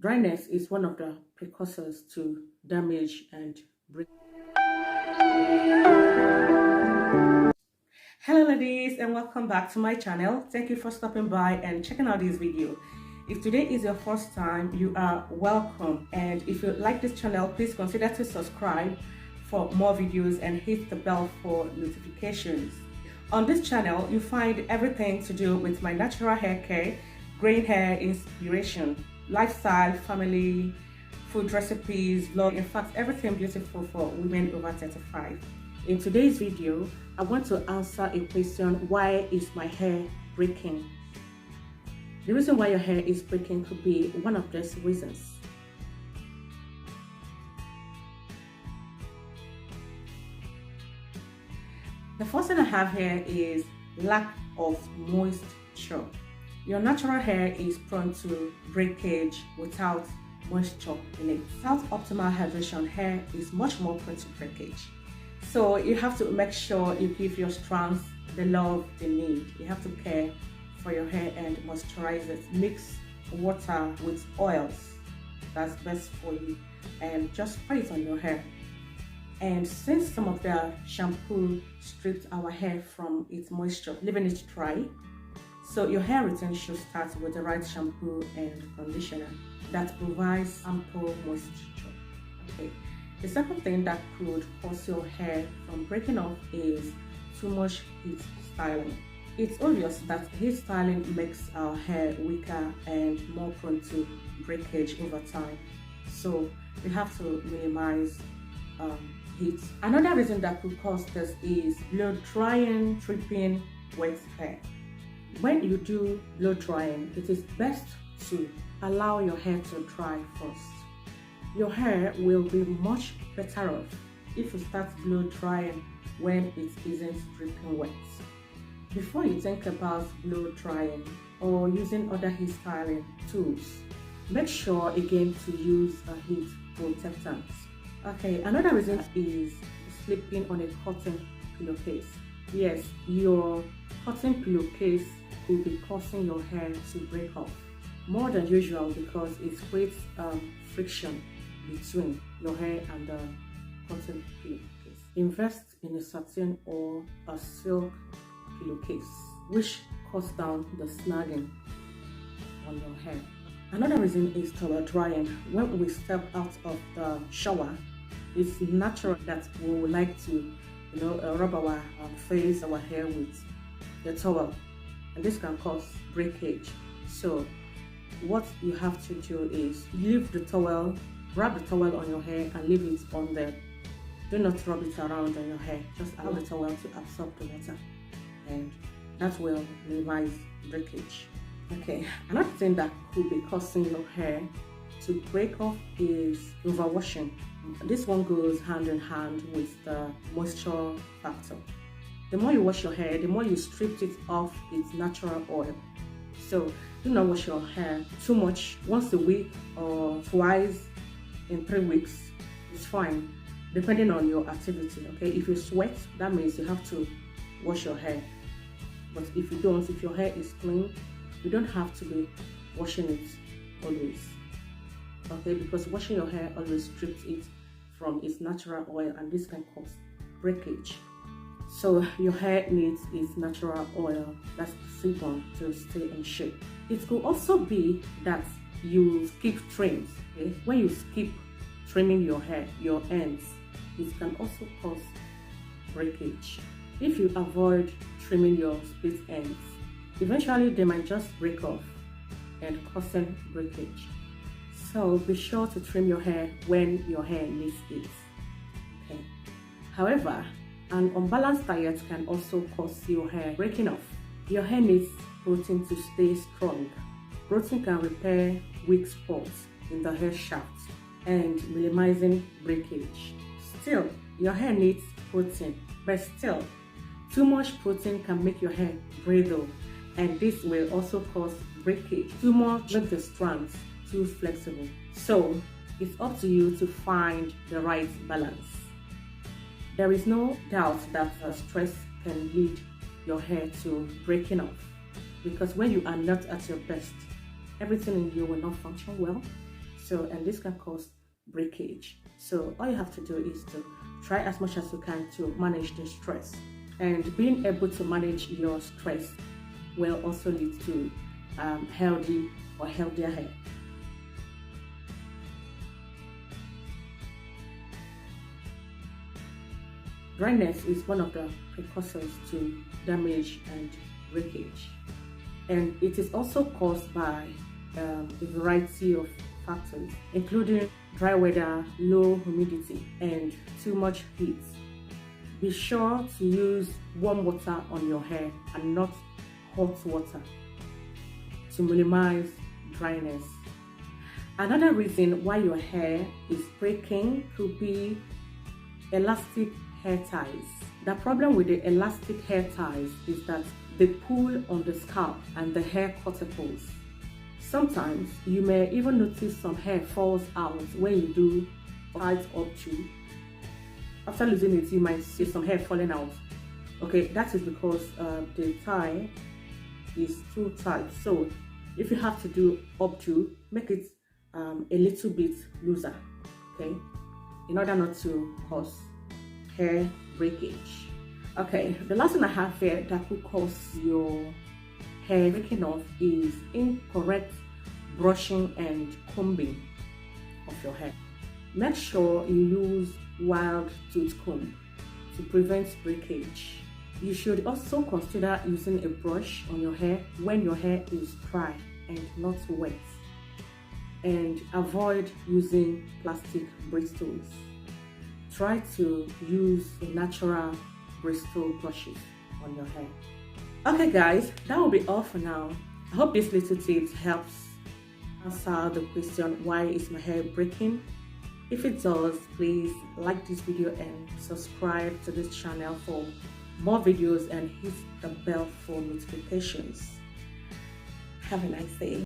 Dryness is one of the precursors to damage and breakage. Hello ladies, and welcome back to my channel. Thank you for stopping by and checking out this video. If today is your first time, you are welcome, and if you like this channel, please consider to subscribe for more videos and hit the bell for notifications. On this channel, you find everything to do with my natural hair care, graying hair inspiration, lifestyle, family, food recipes, vlog, in fact everything beautiful for women over 35. In today's video, I want to answer a question: why is my hair breaking? The reason why your hair is breaking could be one of these reasons. The first thing I have here is lack of moisture. Your natural hair is prone to breakage without moisture in it. Without optimal hydration, hair is much more prone to breakage. So you have to make sure you give your strands the love they need. You have to care for your hair and moisturize it. Mix water with oils, that's best for you, and just spray it on your hair. And since some of the shampoo stripped our hair from its moisture, leaving it dry, so your hair routine should start with the right shampoo and conditioner that provides ample moisture. Okay. The second thing that could cause your hair from breaking off is too much heat styling. It's obvious that heat styling makes our hair weaker and more prone to breakage over time. So we have to minimize heat. Another reason that could cause this is blow drying, tripping wet hair. When you do blow drying, it is best to allow your hair to dry first. Your hair will be much better off if you start blow drying when it isn't dripping wet. Before you think about blow drying or using other hair styling tools, make sure again to use a heat protectant. Okay, another reason is sleeping on a cotton pillowcase. Yes, your cotton pillowcase will be causing your hair to break off more than usual because it creates friction between your hair and the cotton pillowcase. Invest in a satin or a silk pillowcase, which cuts down the snagging on your hair. Another reason is towel drying. When we step out of the shower, it's natural that we would like to, rub our face, our hair with the towel, and this can cause breakage. So what you have to do is leave the towel, wrap the towel on your hair and leave it on there. Do not rub it around on your hair. Just allow the towel to absorb the water, and that will minimize breakage. Okay, another thing that could be causing your hair to break off is overwashing. This one goes hand in hand with the moisture factor. The more you wash your hair, the more you strip it of its natural oil. So do not wash your hair too much. Once a week or twice in 3 weeks is fine, depending on your activity. Okay, if you sweat, that means you have to wash your hair. But if you don't, if your hair is clean, you don't have to be washing it always. Okay, because washing your hair always strips it from its natural oil, and this can cause breakage. So your hair needs its natural oil, that's the sebum, to stay in shape. It could also be that you skip trims. Okay? When you skip trimming your hair, your ends, it can also cause breakage. If you avoid trimming your split ends, eventually they might just break off and causing breakage. So be sure to trim your hair when your hair needs it. Okay. However, an unbalanced diet can also cause your hair breaking off. Your hair needs protein to stay strong. Protein can repair weak spots in the hair shaft and minimizing breakage. Still, your hair needs protein, but still, too much protein can make your hair brittle, and this will also cause breakage. Too much makes the strands too flexible. So it's up to you to find the right balance. There is no doubt that stress can lead your hair to breaking off, because when you are not at your best, everything in you will not function well. So, and this can cause breakage. So all you have to do is to try as much as you can to manage the stress. And being able to manage your stress will also lead to healthy or healthier hair. Dryness is one of the precursors to damage and breakage, and it is also caused by a variety of factors, including dry weather, low humidity, and too much heat. Be sure to use warm water on your hair and not hot water to minimize dryness. Another reason why your hair is breaking could be elastic hair ties. The problem with the elastic hair ties is that they pull on the scalp and the hair cuticles. Sometimes you may even notice some hair falls out when you do tight up to. After losing it, you might see some hair falling out. Okay, that is because the tie is too tight. So if you have to do up to, make it a little bit looser, okay, in order not to cause hair breakage. Okay, the last thing I have here that could cause your hair breaking off is incorrect brushing and combing of your hair. Make sure you use wild tooth comb to prevent breakage. You should also consider using a brush on your hair when your hair is dry and not wet, and avoid using plastic bristles. Try to use a natural bristle brushes on your hair. Okay guys, that will be all for now. I hope this little tips helps answer the question, why is my hair breaking? If it does, please like this video and subscribe to this channel for more videos and hit the bell for notifications. Have a nice day.